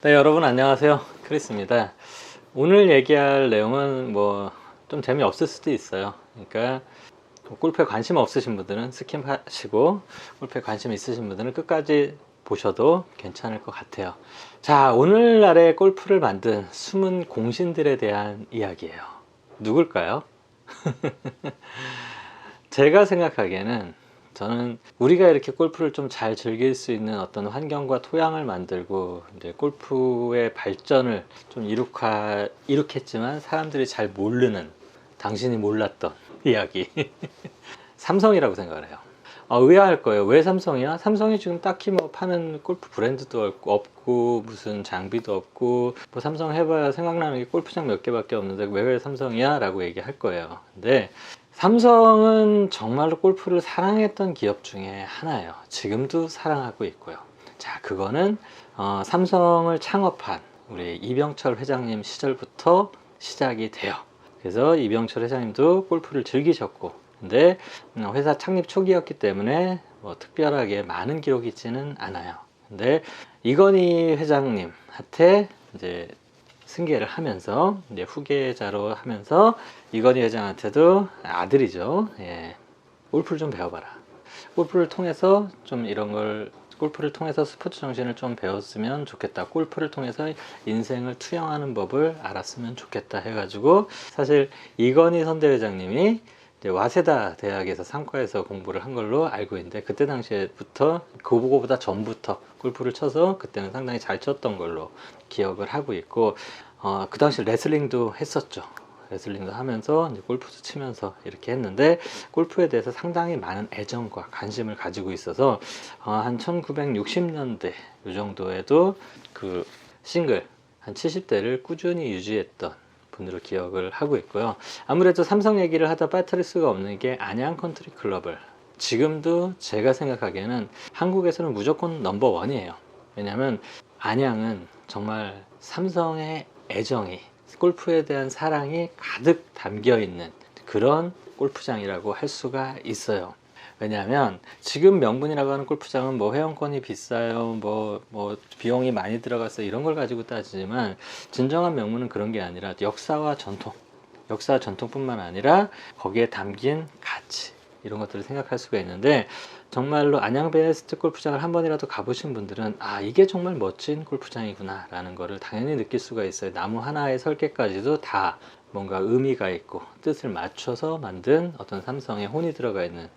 네, 여러분 안녕하세요. 크리스입니다. 오늘 얘기할 내용은 좀 재미없을 수도 있어요. 그러니까 골프에 관심 없으신 분들은 스킵하시고, 골프에 관심 있으신 분들은 끝까지 보셔도 괜찮을 것 같아요. 자, 오늘날의 골프를 만든 숨은 공신들에 대한 이야기예요. 누굴까요? 제가 생각하기에는, 저는 우리가 이렇게 골프를 좀 잘 즐길 수 있는 어떤 환경과 토양을 만들고 이제 골프의 발전을 좀 이룩했지만 사람들이 잘 모르는, 당신이 몰랐던 이야기. 삼성이라고 생각을 해요. 의아할 거예요. 왜 삼성이야? 삼성이 지금 딱히 뭐 파는 골프 브랜드도 없고 무슨 장비도 없고, 뭐 삼성 해봐야 생각나는 게 골프장 몇 개밖에 없는데 왜 삼성이야? 라고 얘기할 거예요. 근데 삼성은 정말로 골프를 사랑했던 기업 중에 하나예요. 지금도 사랑하고 있고요. 자, 그거는 삼성을 창업한 우리 이병철 회장님 시절부터 시작이 돼요. 그래서 이병철 회장님도 골프를 즐기셨고, 근데 회사 창립 초기였기 때문에 뭐 특별하게 많은 기록이 있지는 않아요. 근데 이건희 회장님한테 이제 승계를 하면서 이제 후계자로 하면서, 이건희 회장한테도 아들이죠. 예, 골프를 좀 배워봐라. 골프를 통해서 좀 이런 걸, 골프를 통해서 스포츠 정신을 좀 배웠으면 좋겠다. 골프를 통해서 인생을 투영하는 법을 알았으면 좋겠다 해가지고, 사실 이건희 선대회장님이 이제 와세다 대학에서 상과에서 공부를 한 걸로 알고 있는데, 그때 당시에부터, 그거보다 전부터 골프를 쳐서 그때는 상당히 잘 쳤던 걸로 기억을 하고 있고, 그 당시 레슬링도 했었죠. 레슬링도 하면서 이제 골프도 치면서 이렇게 했는데, 골프에 대해서 상당히 많은 애정과 관심을 가지고 있어서 한 1960년대 이 정도에도 그 싱글 한 70대를 꾸준히 유지했던 분으로 기억을 하고 있고요. 아무래도 삼성 얘기를 하다 빠뜨릴 수가 없는 게 안양 컨트리 클럽을, 지금도 제가 생각하기에는 한국에서는 무조건 넘버원이에요. 왜냐하면 안양은 정말 삼성의 애정이, 골프에 대한 사랑이 가득 담겨 있는 그런 골프장이라고 할 수가 있어요. 왜냐하면 지금 명분이라고 하는 골프장은 뭐 회원권이 비싸요, 뭐 비용이 많이 들어가서 이런 걸 가지고 따지지만, 진정한 명분은 그런 게 아니라 역사와 전통뿐만 아니라 거기에 담긴 가치, 이런 것들을 생각할 수가 있는데, 정말로 안양 베네스트 골프장을 한 번이라도 가보신 분들은 이게 정말 멋진 골프장이구나 라는 거를 당연히 느낄 수가 있어요. 나무 하나의 설계까지도 다 뭔가 의미가 있고 뜻을 맞춰서 만든 어떤 삼성의 혼이 들어가 있는,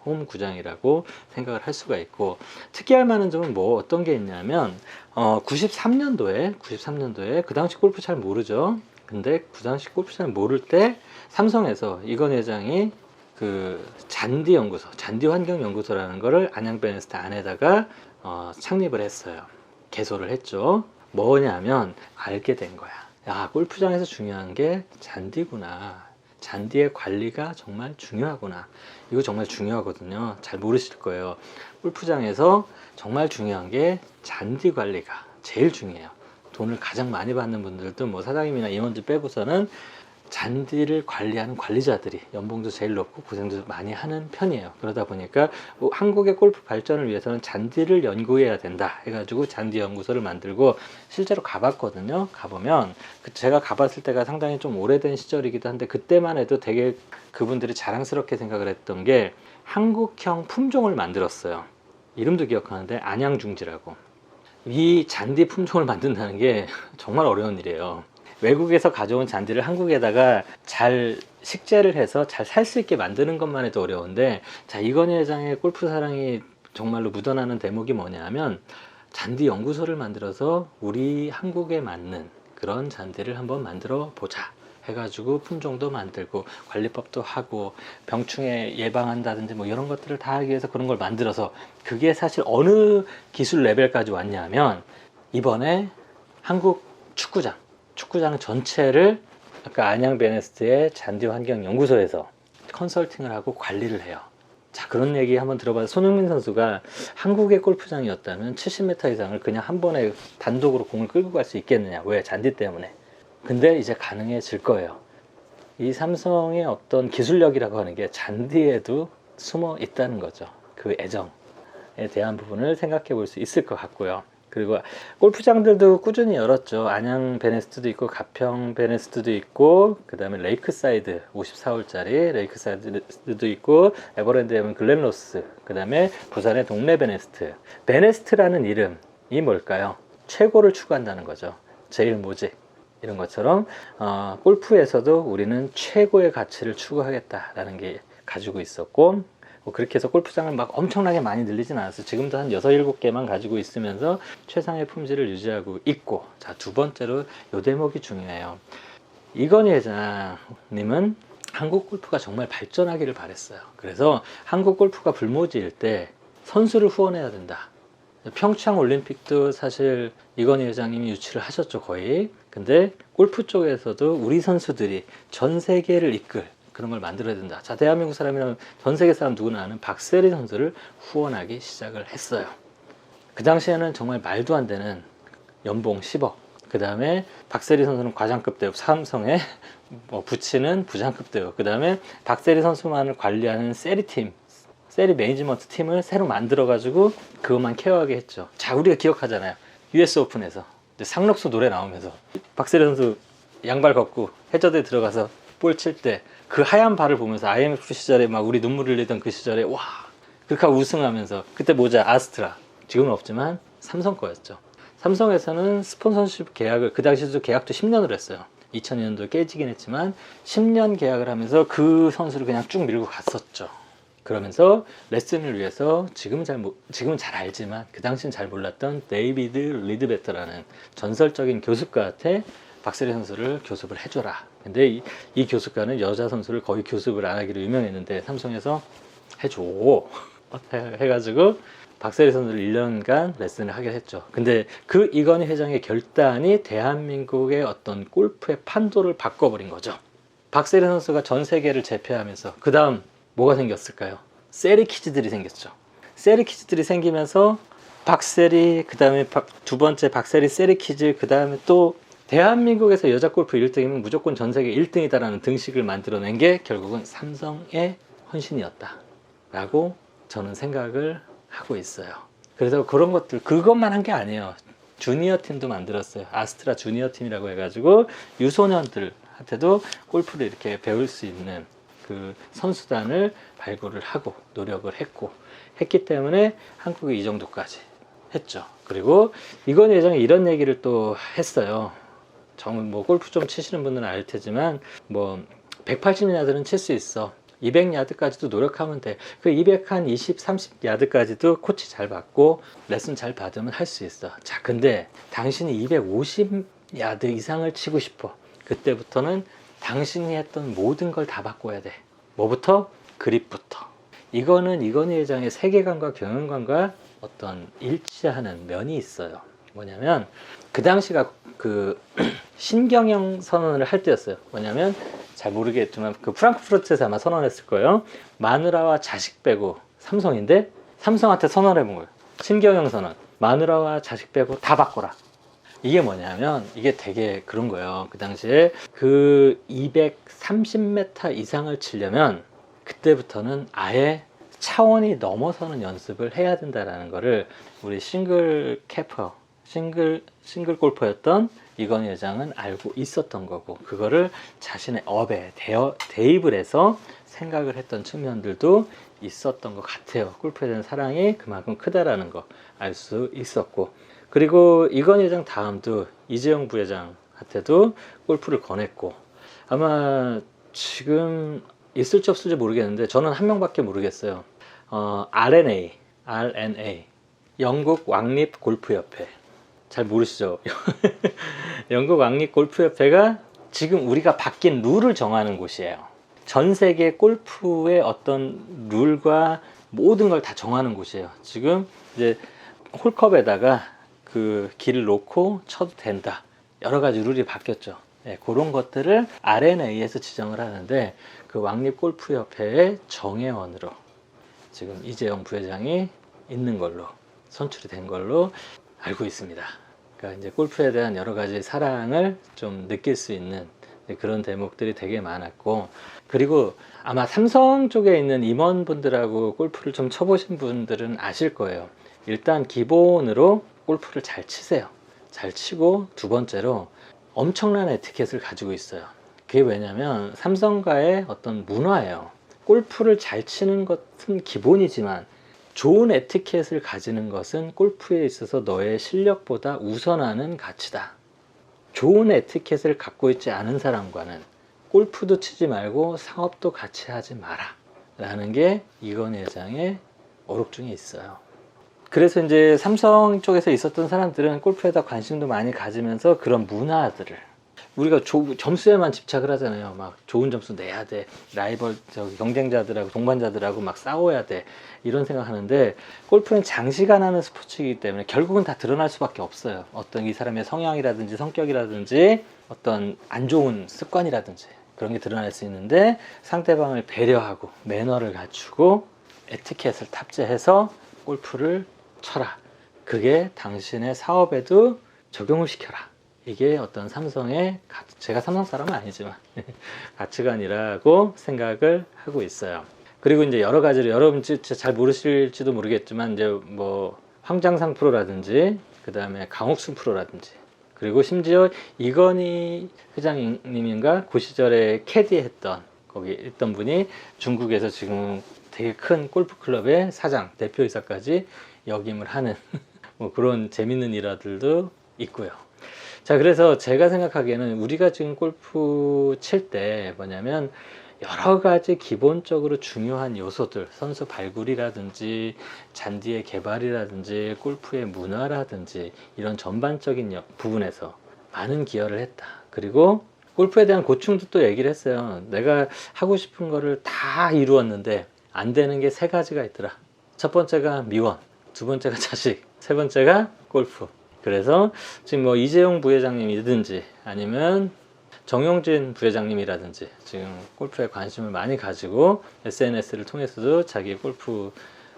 홈 구장이라고 생각을 할 수가 있고, 특이할 만한 점은 뭐 어떤 게 있냐면, 93년도에 그 당시 골프 잘 모르죠. 근데 그 당시 골프 잘 모를 때 삼성에서 이건 회장이 그 잔디 연구소, 잔디 환경 연구소라는 거를 안양 베네스트 안에다가 창립을 했어요. 개소를 했죠. 뭐냐면 알게 된 거야. 야, 골프장에서 중요한 게 잔디구나. 잔디의 관리가 정말 중요하구나. 이거 정말 중요하거든요. 잘 모르실 거예요. 골프장에서 정말 중요한 게 잔디 관리가 제일 중요해요. 돈을 가장 많이 받는 분들도 뭐 사장님이나 임원들 빼고서는 잔디를 관리하는 관리자들이 연봉도 제일 높고 고생도 많이 하는 편이에요. 그러다 보니까 한국의 골프 발전을 위해서는 잔디를 연구해야 된다 해가지고 잔디 연구소를 만들고, 실제로 가봤거든요. 가보면 제가 가봤을 때가 상당히 좀 오래된 시절이기도 한데, 그때만 해도 되게 그분들이 자랑스럽게 생각을 했던 게 한국형 품종을 만들었어요. 이름도 기억하는데 안양중지라고. 이 잔디 품종을 만든다는 게 정말 어려운 일이에요. 외국에서 가져온 잔디를 한국에다가 잘 식재를 해서 잘 살 수 있게 만드는 것만 해도 어려운데, 자, 이건희 회장의 골프 사랑이 정말로 묻어나는 대목이 뭐냐면, 잔디 연구소를 만들어서 우리 한국에 맞는 그런 잔디를 한번 만들어 보자 해가지고 품종도 만들고 관리법도 하고 병충해 예방한다든지 뭐 이런 것들을 다 하기 위해서 그런 걸 만들어서, 그게 사실 어느 기술 레벨까지 왔냐면, 이번에 한국 축구장 전체를 아까 안양 베네스트의 잔디 환경 연구소에서 컨설팅을 하고 관리를 해요. 자, 그런 얘기 한번 들어봐요. 손흥민 선수가 한국의 골프장이었다면 70m 이상을 그냥 한 번에 단독으로 공을 끌고 갈 수 있겠느냐. 왜? 잔디 때문에. 근데 이제 가능해질 거예요. 이 삼성의 어떤 기술력이라고 하는 게 잔디에도 숨어 있다는 거죠. 그 애정에 대한 부분을 생각해 볼 수 있을 것 같고요. 그리고 골프장들도 꾸준히 열었죠. 안양 베네스트도 있고 가평 베네스트도 있고, 그 다음에 레이크사이드 54홀짜리 레이크사이드도 있고, 에버랜드 하면 글렌로스, 그 다음에 부산의 동네 베네스트. 베네스트라는 이름이 뭘까요? 최고를 추구한다는 거죠. 제일 모직 이런 것처럼 골프에서도 우리는 최고의 가치를 추구하겠다라는 게 가지고 있었고, 뭐 그렇게 해서 골프장을 막 엄청나게 많이 늘리진 않았어요. 지금도 한 6, 7개만 가지고 있으면서 최상의 품질을 유지하고 있고. 자, 두 번째로 요 대목이 중요해요. 이건희 회장님은 한국 골프가 정말 발전하기를 바랬어요. 그래서 한국 골프가 불모지일 때 선수를 후원해야 된다. 평창 올림픽도 사실 이건희 회장님이 유치를 하셨죠, 거의. 근데 골프 쪽에서도 우리 선수들이 전 세계를 이끌 그런 걸 만들어야 된다. 자, 대한민국 사람이라면 전 세계 사람 누구나 아는 박세리 선수를 후원하기 시작을 했어요. 그 당시에는 정말 말도 안 되는 연봉 10억. 그 다음에 박세리 선수는 과장급 대우, 삼성에 부치는 부장급 대우. 그 다음에 박세리 선수만을 관리하는 세리팀, 세리 매니지먼트 팀을 새로 만들어가지고 그것만 케어하게 했죠. 자, 우리가 기억하잖아요. US 오픈에서 상록수 노래 나오면서 박세리 선수 양발 걷고 해저드에 들어가서 볼 칠 때 그 하얀 발을 보면서 IMF 시절에 막 우리 눈물 흘리던 그 시절에 와, 그렇게 우승하면서 그때 모자 아스트라, 지금은 없지만 삼성 거였죠. 삼성에서는 스폰서십 계약을, 그 당시에도 계약도 10년을 했어요. 2002년도 깨지긴 했지만 10년 계약을 하면서 그 선수를 그냥 쭉 밀고 갔었죠. 그러면서 레슨을 위해서 지금은 잘 알지만 그 당시는 잘 몰랐던 데이비드 리드베터라는 전설적인 교습가한테 박세리 선수를 교습을 해줘라. 근데 이 교습가는 여자 선수를 거의 교습을 안 하기로 유명했는데 삼성에서 해줘 해가지고 박세리 선수를 1년간 레슨을 하게 했죠. 근데 그 이건희 회장의 결단이 대한민국의 어떤 골프의 판도를 바꿔버린 거죠. 박세리 선수가 전 세계를 제패하면서 그 다음 뭐가 생겼을까요? 세리 키즈들이 생겼죠. 세리 키즈들이 생기면서 박세리, 그 다음에 두 번째 박세리 세리 키즈, 그 다음에 또 대한민국에서 여자 골프 1등이면 무조건 전 세계 1등이다라는 등식을 만들어낸 게 결국은 삼성의 헌신이었다 라고 저는 생각을 하고 있어요. 그래서 그런 것들, 그것만 한 게 아니에요. 주니어 팀도 만들었어요. 아스트라 주니어 팀이라고 해가지고 유소년들한테도 골프를 이렇게 배울 수 있는 그 선수단을 발굴을 하고 노력을 했기 때문에 한국이 이 정도까지 했죠. 그리고 이건희 회장이 이런 얘기를 또 했어요. 정말 뭐 골프 좀 치시는 분들은 알 테지만 뭐 180야드는 칠 수 있어. 200야드까지도 노력하면 돼. 그 220, 30야드까지도 코치 잘 받고 레슨 잘 받으면 할 수 있어. 자, 근데 당신이 250야드 이상을 치고 싶어. 그때부터는 당신이 했던 모든 걸 다 바꿔야 돼. 뭐부터? 그립부터. 이거는 이건희 회장의 세계관과 경영관과 어떤 일치하는 면이 있어요. 뭐냐면 그 당시가 그 신경영 선언을 할 때였어요. 뭐냐면 잘 모르겠지만 그 프랑크푸르트에서 아마 선언했을 거예요. 마누라와 자식 빼고, 삼성인데 삼성한테 선언해 본 거예요. 신경영 선언. 마누라와 자식 빼고 다 바꿔라. 이게 뭐냐면 이게 되게 그런 거예요. 그 당시에 그 230m 이상을 치려면 그때부터는 아예 차원이 넘어서는 연습을 해야 된다라는 거를 우리 싱글 골퍼였던 이건희 회장은 알고 있었던 거고, 그거를 자신의 업에 대입을 해서 생각을 했던 측면들도 있었던 것 같아요. 골프에 대한 사랑이 그만큼 크다라는 거 알 수 있었고, 그리고 이건희 회장 다음도 이재용 부회장한테도 골프를 권했고, 아마 지금 있을지 없을지 모르겠는데 저는 한 명밖에 모르겠어요. RNA 영국 왕립 골프협회, 잘 모르시죠? 영국 왕립 골프협회가 지금 우리가 바뀐 룰을 정하는 곳이에요. 전 세계 골프의 어떤 룰과 모든 걸 다 정하는 곳이에요. 지금 이제 홀컵에다가 그 길을 놓고 쳐도 된다. 여러 가지 룰이 바뀌었죠. 네, 그런 것들을 RNA에서 지정을 하는데 그 왕립 골프협회의 정회원으로 지금 이재용 부회장이 있는 걸로, 선출이 된 걸로 알고 있습니다. 그러니까 이제 골프에 대한 여러 가지 사랑을 좀 느낄 수 있는 그런 대목들이 되게 많았고, 그리고 아마 삼성 쪽에 있는 임원분들하고 골프를 좀 쳐보신 분들은 아실 거예요. 일단 기본으로 골프를 잘 치세요. 잘 치고 두 번째로 엄청난 에티켓을 가지고 있어요. 그게 왜냐면 삼성가의 어떤 문화예요. 골프를 잘 치는 것은 기본이지만 좋은 에티켓을 가지는 것은 골프에 있어서 너의 실력보다 우선하는 가치다. 좋은 에티켓을 갖고 있지 않은 사람과는 골프도 치지 말고 사업도 같이 하지 마라 라는 게 이건희 회장의 어록 중에 있어요. 그래서 이제 삼성 쪽에서 있었던 사람들은 골프에다 관심도 많이 가지면서 그런 문화들을, 우리가 점수에만 집착을 하잖아요. 막 좋은 점수 내야 돼, 라이벌 경쟁자들하고 동반자들하고 막 싸워야 돼, 이런 생각하는데, 골프는 장시간 하는 스포츠이기 때문에 결국은 다 드러날 수밖에 없어요. 어떤 이 사람의 성향이라든지 성격이라든지 어떤 안 좋은 습관이라든지 그런 게 드러날 수 있는데, 상대방을 배려하고 매너를 갖추고 에티켓을 탑재해서 골프를 쳐라. 그게 당신의 사업에도 적용을 시켜라. 이게 어떤 삼성의, 제가 삼성 사람은 아니지만 가치관이라고 생각을 하고 있어요. 그리고 이제 여러 가지로, 여러분 잘 모르실지도 모르겠지만 이제 뭐 황장상 프로라든지 그 다음에 강옥순 프로라든지, 그리고 심지어 이건희 회장님인가 그 시절에 캐디했던 거기 있던 분이 중국에서 지금 되게 큰 골프 클럽의 사장, 대표이사까지 역임을 하는 뭐 그런 재밌는 일화들도 있고요. 자, 그래서 제가 생각하기에는 우리가 지금 골프 칠 때 뭐냐면 여러 가지 기본적으로 중요한 요소들, 선수 발굴이라든지 잔디의 개발이라든지 골프의 문화라든지 이런 전반적인 부분에서 많은 기여를 했다. 그리고 골프에 대한 고충도 또 얘기를 했어요. 내가 하고 싶은 거를 다 이루었는데 안 되는 게 세 가지가 있더라. 첫 번째가 미원, 두 번째가 자식, 세 번째가 골프. 그래서 지금 뭐 이재용 부회장님이든지 아니면 정용진 부회장님이라든지 지금 골프에 관심을 많이 가지고 SNS를 통해서도 자기 골프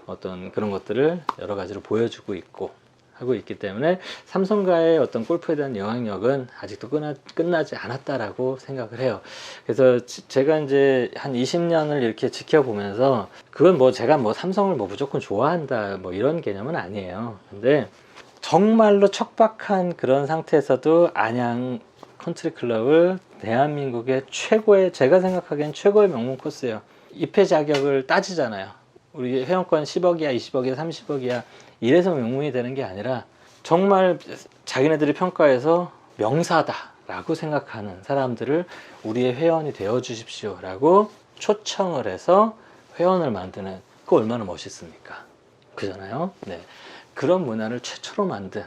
어떤 그런 것들을 여러 가지로 보여주고 있고 하고 있기 때문에 삼성가의 어떤 골프에 대한 영향력은 아직도 끝나지 않았다라고 생각을 해요. 그래서 제가 이제 한 20년을 이렇게 지켜보면서, 그건 뭐 제가 뭐 삼성을 뭐 무조건 좋아한다 뭐 이런 개념은 아니에요. 근데 정말로 척박한 그런 상태에서도 안양 컨트리 클럽을 대한민국의 최고의, 제가 생각하기엔 최고의 명문 코스예요. 입회 자격을 따지잖아요. 우리 회원권 10억이야 20억이야 30억이야 이래서 명문이 되는 게 아니라 정말 자기네들이 평가해서 명사다 라고 생각하는 사람들을 우리의 회원이 되어 주십시오 라고 초청을 해서 회원을 만드는, 그거 얼마나 멋있습니까? 그잖아요. 네. 그런 문화를 최초로 만든,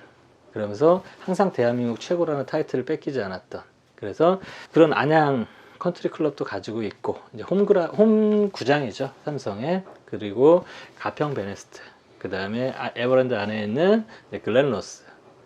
그러면서 항상 대한민국 최고라는 타이틀을 뺏기지 않았던, 그래서 그런 안양 컨트리 클럽도 가지고 있고, 이제 홈 구장이죠, 삼성의. 그리고 가평 베네스트, 그 다음에 에버랜드 안에 있는 글렌로스,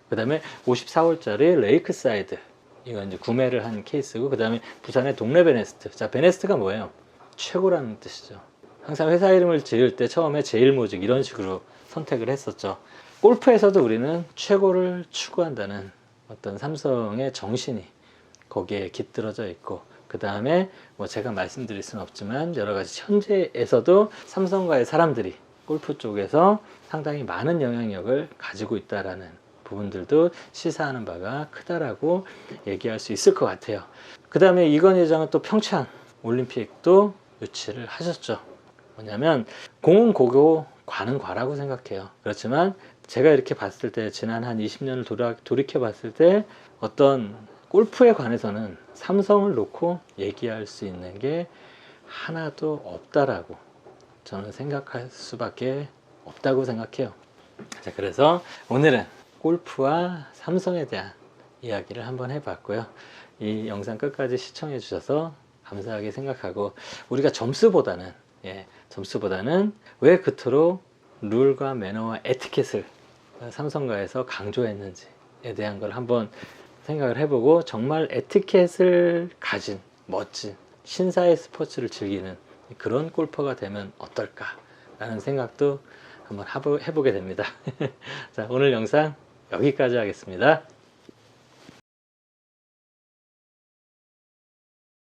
그 다음에 54홀짜리 레이크사이드, 이건 이제 구매를 한 케이스고, 그 다음에 부산의 동네 베네스트. 자, 베네스트가 뭐예요? 최고라는 뜻이죠. 항상 회사 이름을 지을 때 처음에 제일모직 이런 식으로 선택을 했었죠. 골프에서도 우리는 최고를 추구한다는 어떤 삼성의 정신이 거기에 깃들어져 있고, 그 다음에 뭐 제가 말씀드릴 수는 없지만 여러 가지 현재에서도 삼성가의 사람들이 골프 쪽에서 상당히 많은 영향력을 가지고 있다라는 부분들도 시사하는 바가 크다라고 얘기할 수 있을 것 같아요. 그 다음에 이건희 회장은 또 평창 올림픽도 유치를 하셨죠. 뭐냐면 공은 고고 과는 과라고 생각해요. 그렇지만 제가 이렇게 봤을 때, 지난 한 20년을 돌이켜 봤을 때 어떤 골프에 관해서는 삼성을 놓고 얘기할 수 있는 게 하나도 없다라고 저는 생각할 수밖에 없다고 생각해요. 자, 그래서 오늘은 골프와 삼성에 대한 이야기를 한번 해봤고요. 이 영상 끝까지 시청해 주셔서 감사하게 생각하고, 우리가 점수보다는 왜 그토록 룰과 매너와 에티켓을 삼성가에서 강조했는지에 대한 걸 한번 생각을 해보고, 정말 에티켓을 가진 멋진 신사의 스포츠를 즐기는 그런 골퍼가 되면 어떨까라는 생각도 한번 해보게 됩니다. 자, 오늘 영상 여기까지 하겠습니다.